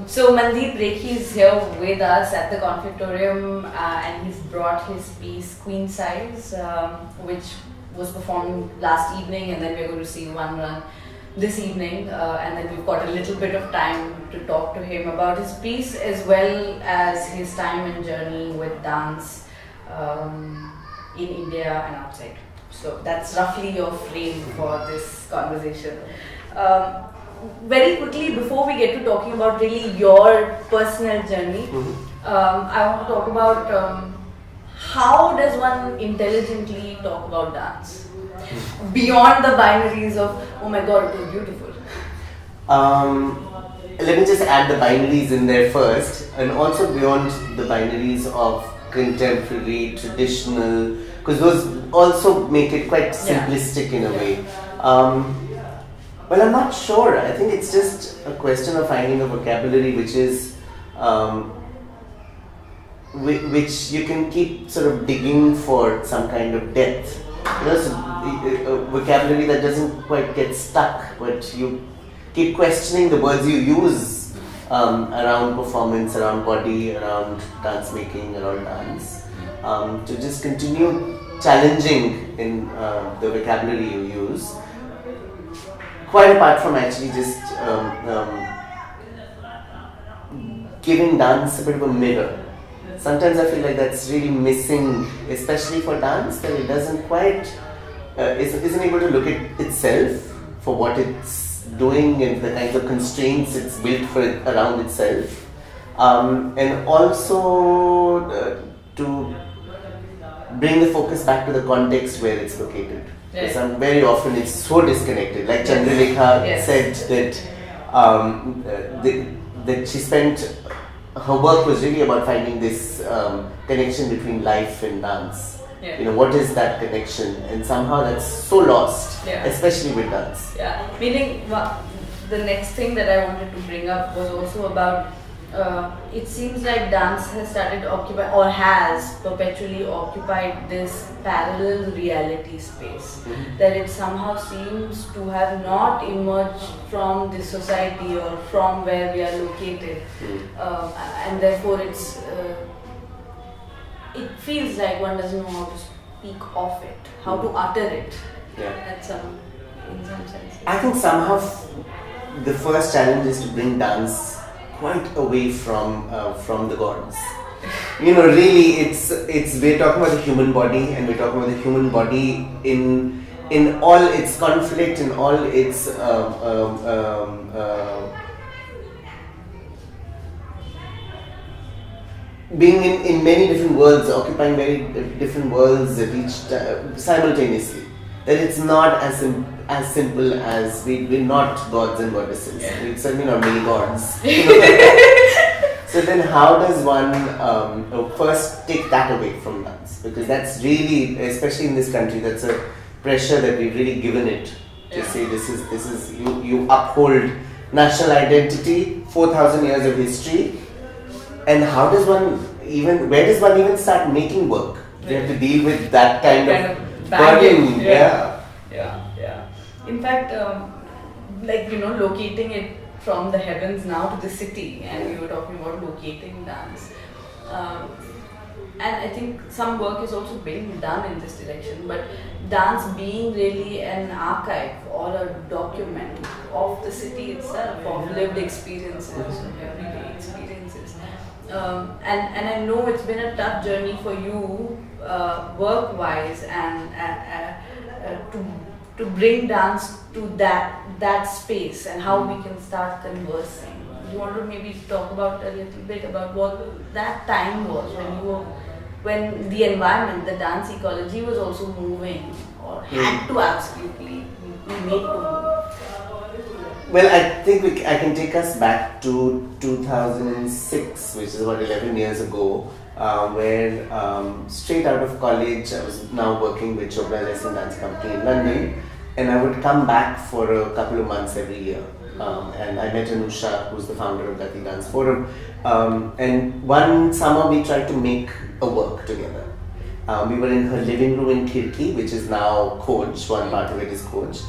So Mandeep Raikhy is here with us at the Conflictorium and he's brought his piece Queen Size, which was performed last evening, and then we're going to see one run this evening, and then we've got a little bit of time to talk to him about his piece as well as his time and journey with dance in India and outside. So that's roughly your frame for this conversation. Very quickly, before we get to talking about really your personal journey, I want to talk about how does one intelligently talk about dance? Beyond the binaries of, oh my god, it was beautiful. Let me just add the binaries in there first, and also beyond the binaries of contemporary, traditional, because those also make it quite simplistic in a way. Well, I'm not sure. I think it's just a question of finding a vocabulary which is which you can keep sort of digging for some kind of depth. So a vocabulary that doesn't quite get stuck, but you keep questioning the words you use around performance, around body, around dance making, around dance, to just continue challenging in the vocabulary you use. Quite apart from actually just giving dance a bit of a mirror. Sometimes I feel like that's really missing, especially for dance, that it doesn't quite, isn't able to look at itself for what it's doing and the kinds of constraints it's built for around itself. And also to bring the focus back to the context where it's located. Because very often it's so disconnected. Like Chandralekha said that she spent, her work was really about finding this connection between life and dance. You know, what is that connection? And somehow that's so lost, especially with dance. Meaning, the next thing that I wanted to bring up was also about, it seems like dance has started to occupy, or has perpetually occupied, this parallel reality space. That it somehow seems to have not emerged from the society or from where we are located, and therefore it feels like one doesn't know how to speak of it, how to utter it. In some sense. I think somehow the first challenge is to bring dance quite away from the gods. You know, really, it's we're talking about the human body, and we're talking about the human body in all its conflict, in all its being in many different worlds, occupying very different worlds at each simultaneously. That it's not as simple as we're not gods and goddesses. We're certainly not many gods. So then how does one first take that away from dance? Because that's really, especially in this country, that's a pressure that we've really given it to say this is you uphold national identity, 4,000 years of history, and how does one even, where does one even start making work? You have to deal with that kind of burden. In fact, like, you know, locating it from the heavens now to the city, and we were talking about locating dance. And I think some work is also being done in this direction, but dance being really an archive or a document of the city itself, of lived experiences, of everyday experiences. And I know it's been a tough journey for you, work-wise, and to bring dance to that space and how we can start conversing. You want to maybe talk about a little bit about what that time was when the environment, the dance ecology was also moving, or had to absolutely be made to move? Well, I think I can take us back to 2006, which is about 11 years ago, where straight out of college, I was now working with Chopra Lesson Dance Company in London, and I would come back for a couple of months every year. And I met Anusha, who's the founder of Gati Dance Forum, and one summer we tried to make a work together. We were in her living room in Khirki, which is now Khoj, one part of it is Khoj.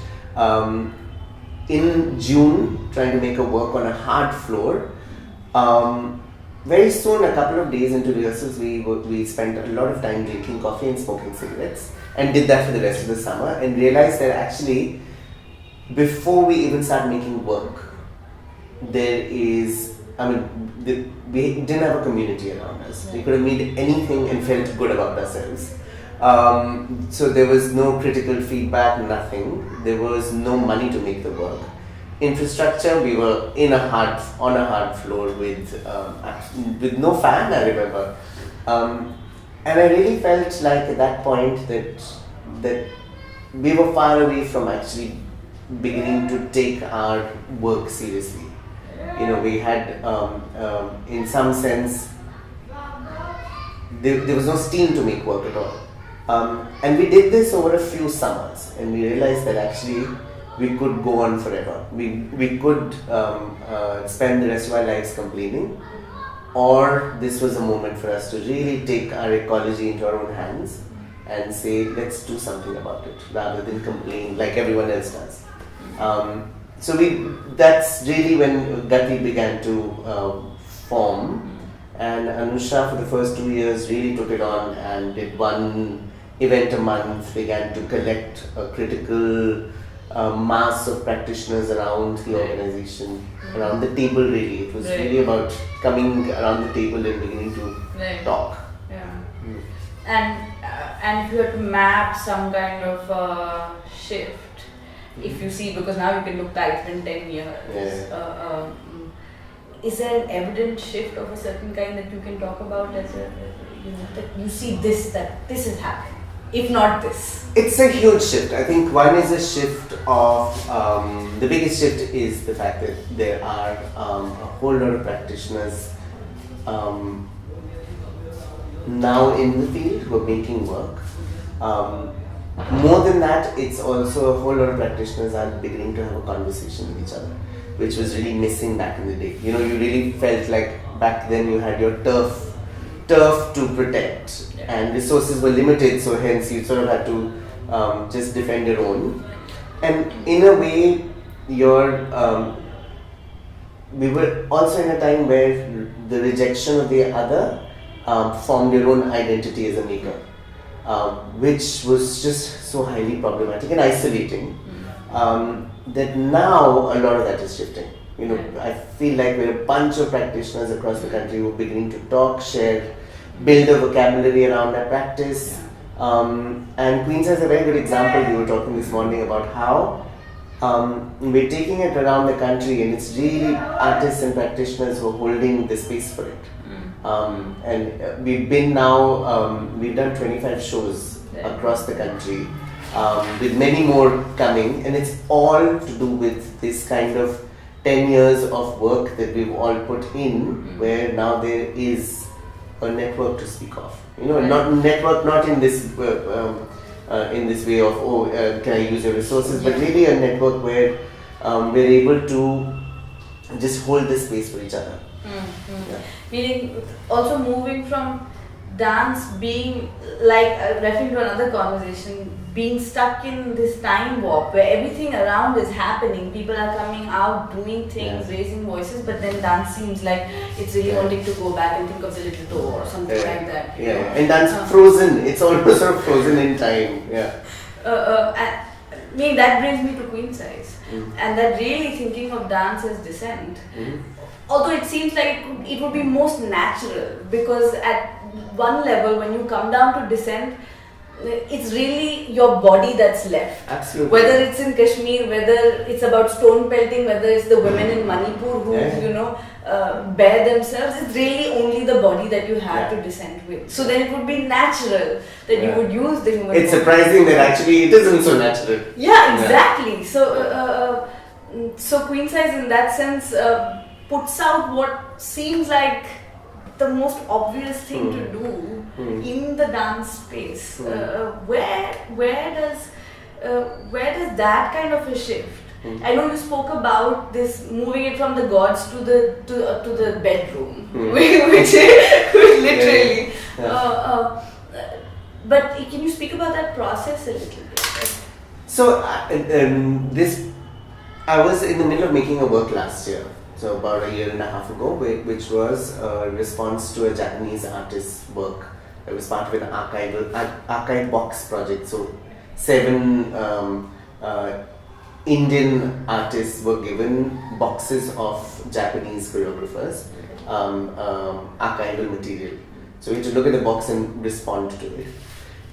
In June, trying to make a work on a hard floor Very soon, a couple of days into rehearsals, we spent a lot of time drinking coffee and smoking cigarettes, and did that for the rest of the summer, and realized that actually, before we even start making work, there is, we didn't have a community around us. We could have made anything and felt good about ourselves. So there was no critical feedback, nothing. There was no money to make the work. Infrastructure, we were on a hard floor with no fan, I remember. And I really felt like at that point that we were far away from actually beginning to take our work seriously. We had, in some sense, there was no steam to make work at all. And we did this over a few summers, and we realized that actually we could go on forever. We could spend the rest of our lives complaining, or this was a moment for us to really take our ecology into our own hands and say, let's do something about it, rather than complain like everyone else does. So that's really when Gati began to form, and Anusha for the first 2 years really took it on and did one event a month, began to collect a critical mass of practitioners around the organization, around the table really. It was really about coming around the table and beginning to talk. Yeah. And if you had to map some kind of shift, if you see, because now you can look back in 10 years, is there an evident shift of a certain kind that you can talk about as that you see that this is happening? If not this, it's a huge shift. I think one is a shift of the biggest shift is the fact that there are a whole lot of practitioners now in the field who are making work. More than that, it's also a whole lot of practitioners are beginning to have a conversation with each other, which was really missing back in the day. You really felt like back then you had your turf to protect, and resources were limited, so hence you sort of had to just defend your own. And in a way, we were also in a time where the rejection of the other formed your own identity as a maker, which was just so highly problematic and isolating, that now a lot of that is shifting. I feel like we're a bunch of practitioners across the country who are beginning to talk, share, build a vocabulary around that practice. And Queens has a very good example. We were talking this morning about how we're taking it around the country, and it's really artists and practitioners who are holding the space for it. And we've done 25 shows across the country, with many more coming, and it's all to do with this kind of 10 years of work that we've all put in, where now there is a network to speak of. Not in this way of can I use your resources, but really a network where we're able to just hold this space for each other. Meaning also moving from dance being like referring to another conversation, being stuck in this time warp where everything around is happening, people are coming out, doing things, raising voices, but then dance seems like it's really wanting to go back and think of the little toe or something like that. And dance frozen, it's almost sort of frozen in time. That brings me to Queen Size, and that really thinking of dance as Dissent. Although it seems like it would be most natural, because at one level when you come down to Dissent, it's really your body that's left. Absolutely. Whether it's in Kashmir, whether it's about stone pelting, whether it's the women in Manipur who bare themselves, it's really only the body that you have to Dissent with. So then it would be natural that you would use the human It's body. surprising that actually it isn't so natural. Yeah, exactly. So Queen Size in that sense puts out what seems like the most obvious thing to do in the dance space. Where does that kind of a shift? I know you spoke about this moving it from the gods to the bedroom, which literally. But can you speak about that process a little bit? So I was in the middle of making a work last year. so about a year and a half ago, which was a response to a Japanese artist's work. It was part of an archive box project. So 7 Indian artists were given boxes of Japanese choreographers, archival material. So we had to look at the box and respond to it.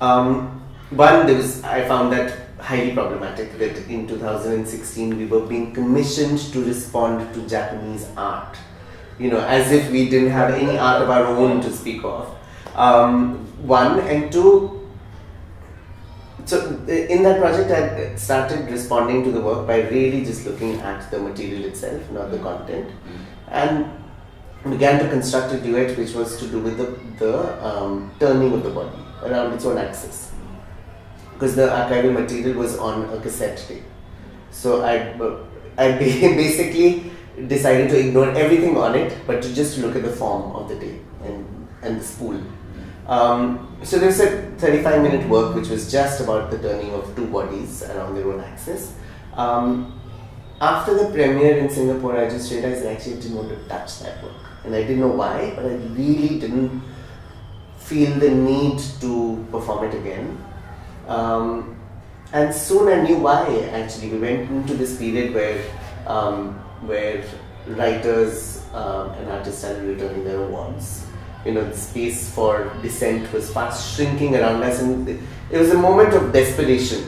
I found that highly problematic that in 2016 we were being commissioned to respond to Japanese art, as if we didn't have any art of our own to speak of. One, and two, so in that project I started responding to the work by really just looking at the material itself, not the content, and began to construct a duet which was to do with the turning of the body around its own axis. Because the archival material was on a cassette tape. So I basically decided to ignore everything on it, but to just look at the form of the tape and the spool. So there's a 35-minute work which was just about the turning of 2 bodies around their own axis. After the premiere in Singapore, I just realized I actually didn't want to touch that work. And I didn't know why, but I really didn't feel the need to perform it again. And soon I knew why. Actually, we went into this period where writers and artists started returning their awards. The space for Dissent was fast shrinking around us, and it was a moment of desperation.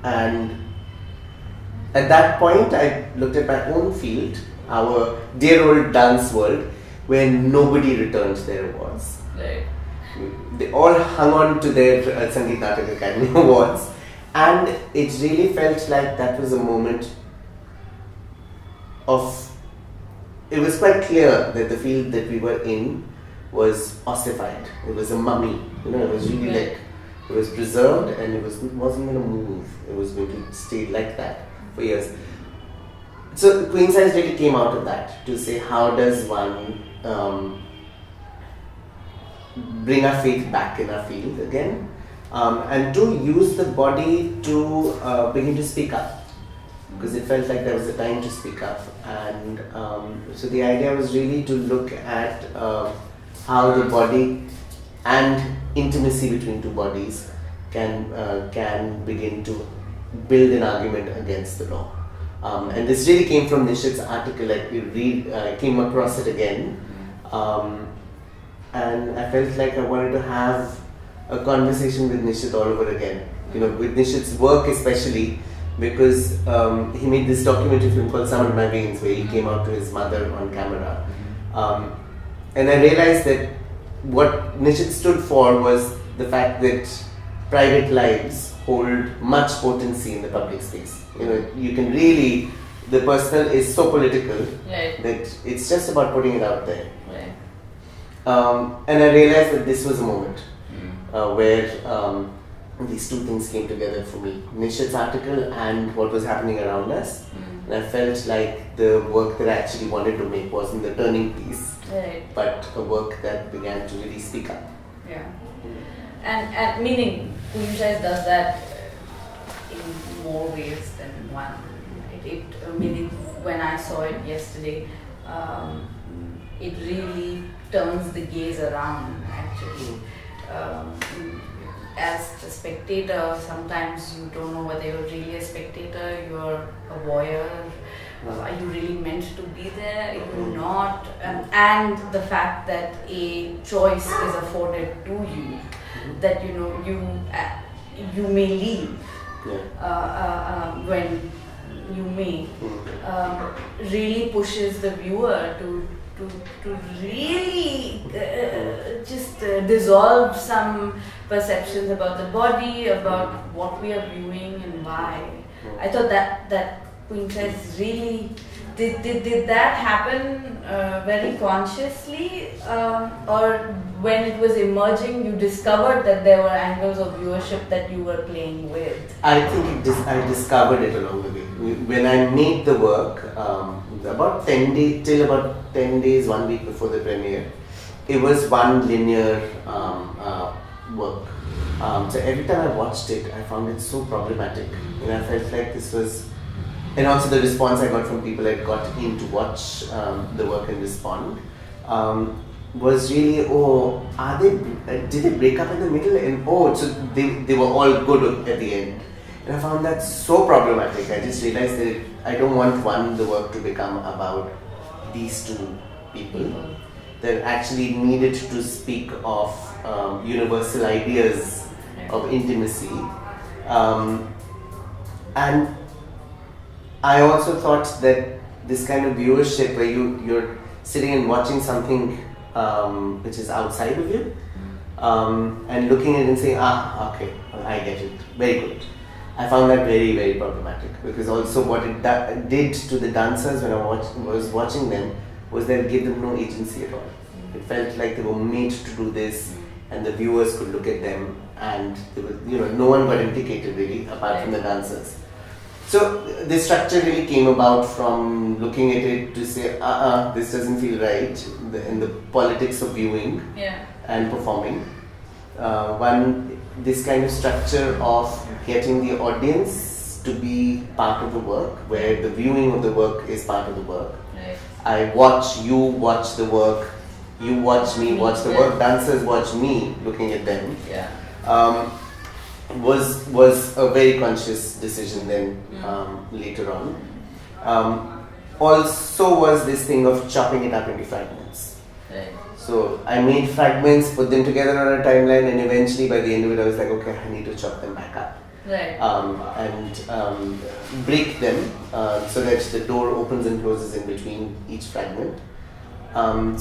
And at that point, I looked at my own field, our dear old dance world, where nobody returned their awards. Right. They all hung on to their Sangeet Natak Academy awards, and it really felt like that was a moment it was quite clear that the field that we were in was ossified. It was a mummy, it was really like, it was preserved and it wasn't going to move. It was going to stay like that for years. So Queen Size really came out of that to say, how does one bring our faith back in our field again, and to use the body to begin to speak up, because it felt like there was a time to speak up. And so the idea was really to look at how the body and intimacy between 2 bodies can begin to build an argument against the law. And this really came from Nishit's article. I came across it again. And I felt like I wanted to have a conversation with Nishit all over again. With Nishit's work especially, because he made this documentary film called Some of My Veins, where he came out to his mother on camera. And I realized that what Nishit stood for was the fact that private lives hold much potency in the public space. You can really, the personal is so political, right, that it's just about putting it out there. Right. And I realized that this was a moment where these 2 things came together for me. Nishit's article and what was happening around us. And I felt like the work that I actually wanted to make wasn't the turning piece, Right. but a work that began to really speak up. Yeah. And meaning, Queen Size does that in more ways than one. Meaning, when I saw it yesterday, it really turns the gaze around, actually. As a spectator, sometimes you don't know whether you're really a spectator, you're a voyeur, are you really meant to be there, you're not, and the fact that a choice is afforded to you, that you may leave when you may, really pushes the viewer to really just dissolve some perceptions about the body, about what we are viewing and why. I thought that Queen Size really did that happen very consciously, or when it was emerging, you discovered that there were angles of viewership that you were playing with? I think I discovered it along the way. When I made the work, about 10 days, till about 10 days, 1 week before the premiere, it was one linear work. So every time I watched it, I found it so problematic. I felt like this was and also the response I got from people that got in to watch the work and respond was really, oh, did they break up in the middle? And oh, so they were all good at the end. And I found that so problematic. I just realized that I don't want the work to become about these two people. That actually needed to speak of universal ideas of intimacy. And I also thought that this kind of viewership where you're sitting and watching something which is outside of you and looking at it and saying, okay, I get it, very good. I found that very, very problematic, because also what it did to the dancers when I was watching them was that it gave them no agency at all. It felt like they were made to do this, and the viewers could look at them, and there was, no one got implicated really, apart from the dancers. So this structure really came about from looking at it to say, this doesn't feel right, in the politics of viewing and performing. This kind of structure of getting the audience to be part of the work, where the viewing of the work is part of the work. Right. I watch, you watch the work, you watch me watch the work, dancers watch me looking at them. Was a very conscious decision then later on. Also was this thing of chopping it up into fragments. Right. So I made fragments, put them together on a timeline, and eventually by the end of it I was like, okay, I need to chop them back up. Right. And break them so that the door opens and closes in between each fragment.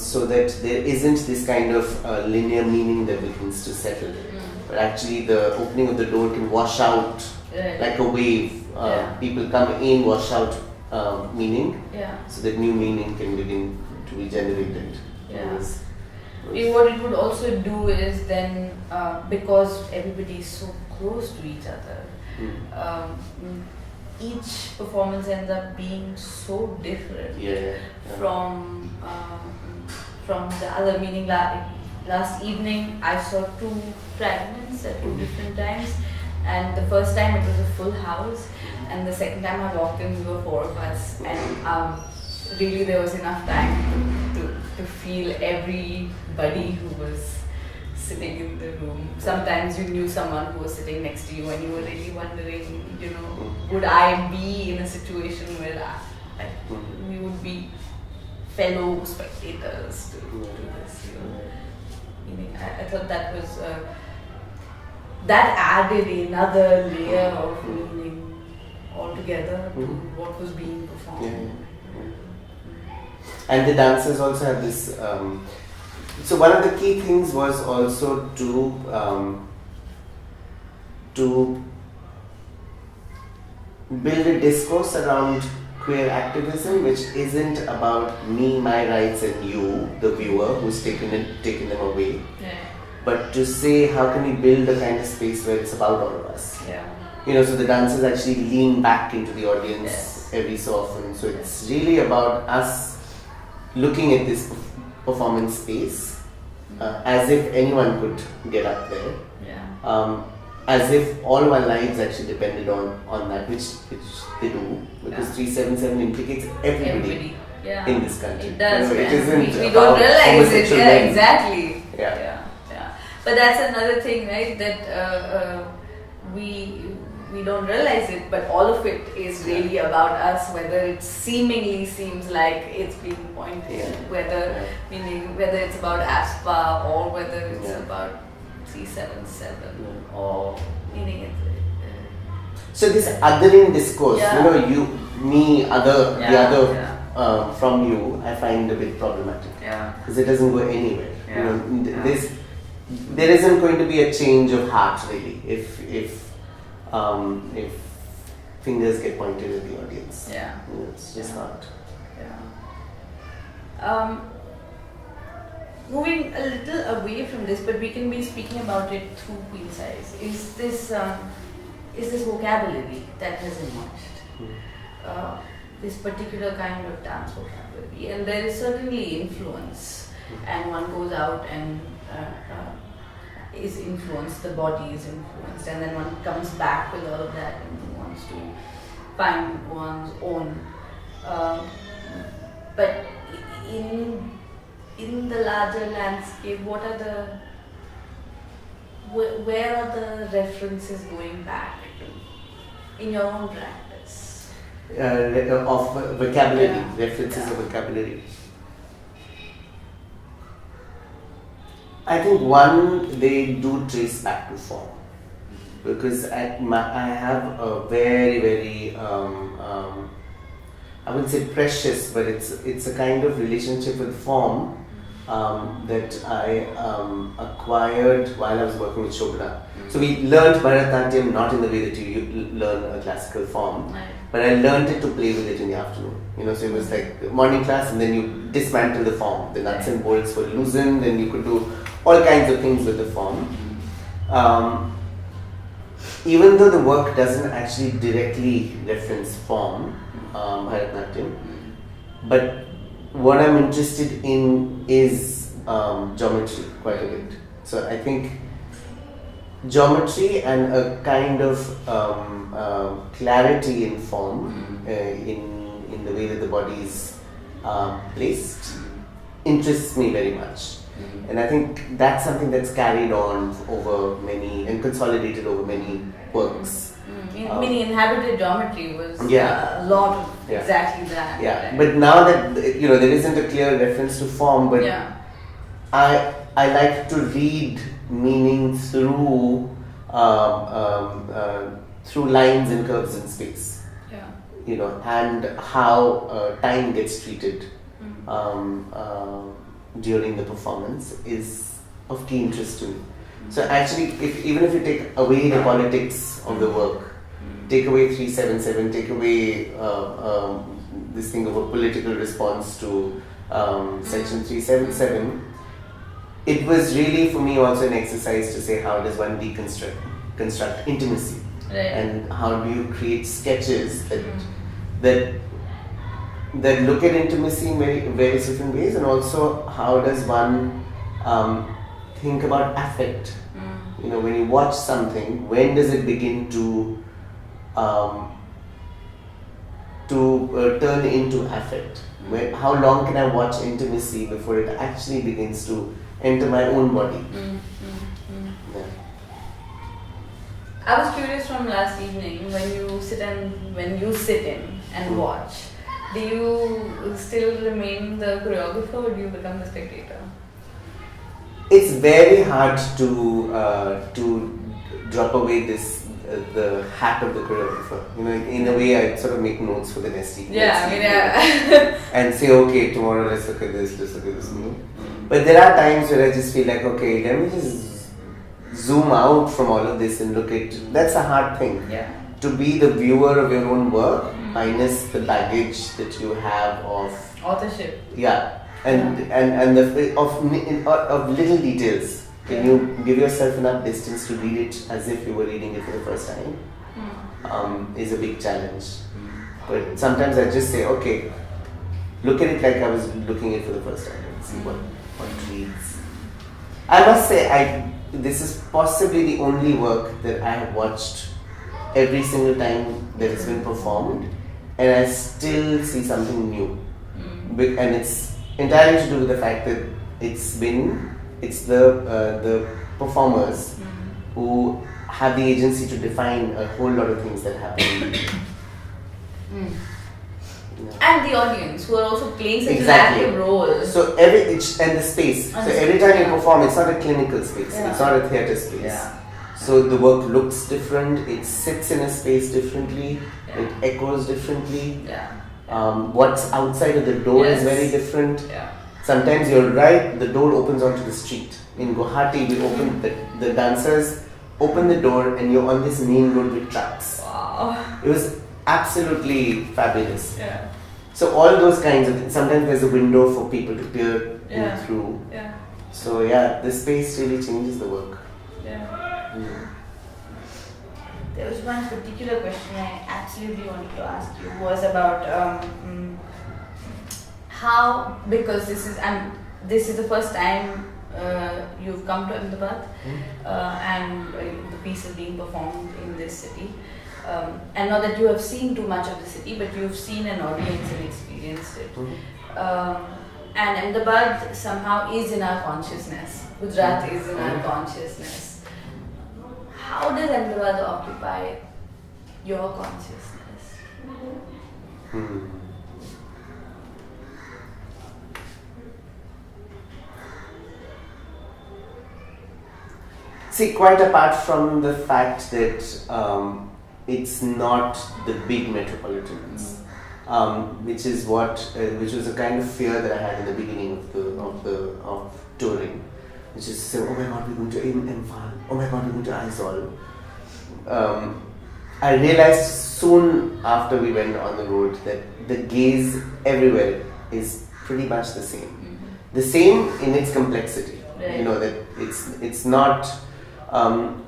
So that there isn't this kind of linear meaning that begins to settle. But actually the opening of the door can wash out like a wave. People come in, wash out meaning, so that new meaning can begin to be generated. What it would also do is then, because everybody is so close to each other, each performance ends up being so different from the other. Meaning last evening I saw two fragments at two different times, and the first time it was a full house, and the second time I walked in, we were four of us, and really there was enough time to feel everybody who was sitting in the room. Sometimes you knew someone who was sitting next to you and you were really wondering, would I be in a situation where we would be fellow spectators to this. Meaning, I thought that was that added another layer of meaning altogether to what was being performed. And the dancers also have this. So one of the key things was also to build a discourse around queer activism, which isn't about me, my rights, and you, the viewer, who's taken them away. But to say, how can we build a kind of space where it's about all of us? So the dancers actually lean back into the audience every so often. So it's really about us looking at this performance space as if anyone could get up there. As if all our lives actually depended on that, which they do, because 377 implicates everybody in this country. It does. It isn't we about don't realize it. men. Exactly. But that's another thing, right? That we don't realize it, but all of it is really about us. Whether it seemingly seems like it's being pointed, whether it's about ASPA or whether it's about 377 or meaning it. So this othering discourse, you, me, other, the other from you, I find a bit problematic. Because it doesn't go anywhere. There isn't going to be a change of heart really if fingers get pointed at the audience. It's just not. Moving a little away from this, but we can be speaking about it through Queen Size. Is this vocabulary that has emerged? This particular kind of dance vocabulary, and there is certainly influence, and one goes out and is influenced, the body is influenced, and then one comes back with all of that and wants to find one's own. But in the larger landscape, what are where are the references going back to in your own practice? Of vocabulary, Yeah. references Yeah. of vocabulary. I think one, they do trace back to form, because I have a very, very I wouldn't say precious, but it's a kind of relationship with form that I acquired while I was working with Shobana. So we learned Bharatanatyam not in the way that you learn a classical form, Right. but I learned it to play with it in the afternoon. So it was like morning class, and then you dismantle the form. The nuts and bolts were loosened, and you could do all kinds of things with the form. Even though the work doesn't actually directly reference form, Bharatanatyam, but what I'm interested in is geometry quite a bit. So I think geometry and a kind of clarity in form, in the way that the body is placed, interests me very much. And I think that's something that's carried on over many and consolidated over many works. Meaning inhabited geometry was Yeah. a lot of Yeah. exactly that. Yeah, right? but now that there isn't a clear reference to form, but Yeah. I like to read meaning through through lines and curves in space. Yeah. And how time gets treated during the performance is of key interest to me. So actually, even if you take away the politics of the work, take away 377, take away this thing of a political response to section 377, it was really for me also an exercise to say how does one construct intimacy, Right. and how do you create sketches that look at intimacy in various different ways, and also how does one think about affect. When you watch something, when does it begin to turn into affect? How long can I watch intimacy before it actually begins to enter my own body? Yeah. I was curious from last evening, when you sit in and watch, do you still remain the choreographer, or do you become the spectator? It's very hard to drop away the hat of the choreographer. In a way, I sort of make notes for the next evening. And say, okay, tomorrow let's look at this. But there are times where I just feel like, okay, let me just zoom out from all of this and look at. That's a hard thing. Yeah. To be the viewer of your own work, minus the baggage that you have of Authorship. Yeah, and the of little details. Can you give yourself enough distance to read it as if you were reading it for the first time? Is a big challenge. But sometimes I just say, okay, look at it like I was looking at it for the first time and see what it reads. I must say, this is possibly the only work that I have watched every single time that it's been performed, and I still see something new. And it's entirely to do with the fact that it's the performers who have the agency to define a whole lot of things that happen. And the audience, who are also playing such Exactly. an active role. So and the space. So every time you perform, it's not a clinical space. Yeah. It's not a theatre space. Yeah. So the work looks different. It sits in a space differently. Yeah. It echoes differently. Yeah. What's outside of the door is Yes. very different. Yeah. Sometimes you're right, the door opens onto the street. In Guwahati, we open the dancers open the door and you're on this main road with trucks. Wow. It was absolutely fabulous. Yeah. So all those kinds of things. Sometimes there's a window for people to peer Yeah. in through. Yeah. So yeah, the space really changes the work. Yeah. Mm. There was one particular question I absolutely wanted to ask you, was about how, because this is the first time you've come to Ahmedabad and the piece is being performed in this city. And not that you have seen too much of the city, but you've seen an audience and experienced it. And Ahmedabad somehow is in our consciousness. Gujarat is in our consciousness. How does Ahmedabad occupy your consciousness? See, quite apart from the fact that it's not the big metropolitans, which was a kind of fear that I had in the beginning of touring, which is to say, oh my God, we're going to Imphal, oh my God, we're going to Aizawl. I realized soon after we went on the road that the gaze everywhere is pretty much the same. The same in its complexity. Right. You know, that it's not.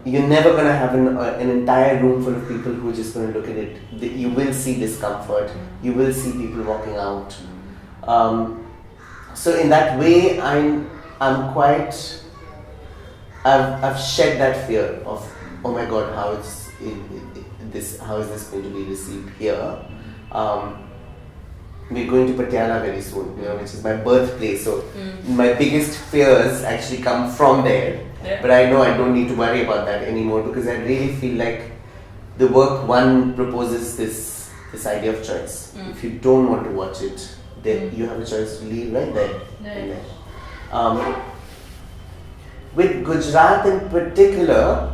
You're never going to have an entire room full of people who are just going to look at it. You will see discomfort. You will see people walking out. So in that way, I'm quite. I've shed that fear of, oh my God, how is this going to be received here? We're going to Patiala very soon, which is my birthplace. So my biggest fears actually come from there. Yeah. But I know I don't need to worry about that anymore, because I really feel like the work one proposes this idea of choice. If you don't want to watch it, then you have a choice to leave right there. Right. With Gujarat in particular,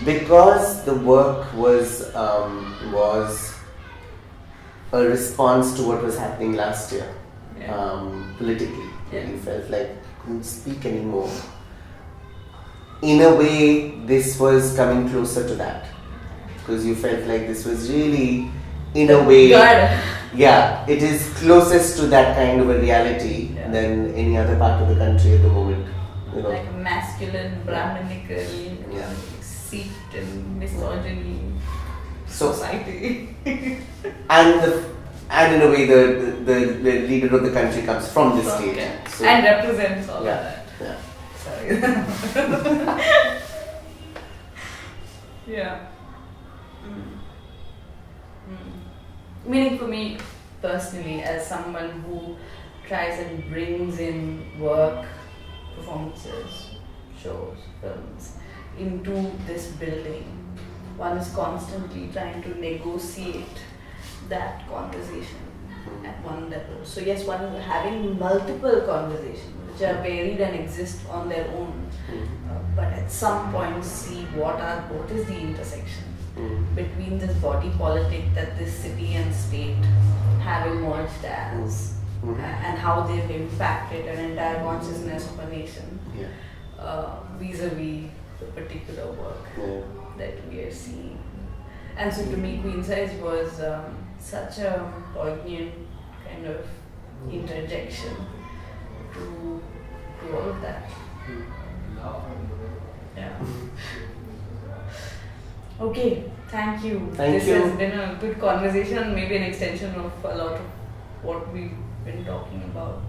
because the work was a response to what was happening last year, politically. You felt like you couldn't speak anymore. In a way, this was coming closer to that, because you felt like this was really, in a way, it is closest to that kind of a reality than any other part of the country at the moment. Like a masculine, Brahminical, seeped in misogyny society. and in a way, the leader of the country comes from this state. So, and represents all of that. Yeah. Sorry. Meaning for me personally, as someone who tries and brings in work, performances, shows, films into this building, one is constantly trying to negotiate that conversation at one level. So yes, one is having multiple conversations which are varied and exist on their own, but at some point see what is the intersection between this body politic that this city and state have emerged as, and how they've impacted an entire consciousness of a nation vis-a-vis the particular work that we are seeing. And so to me, Queen Size was such a poignant kind of interjection to all of that. Okay, thank you. This has been a good conversation, maybe an extension of a lot of what we've been talking about.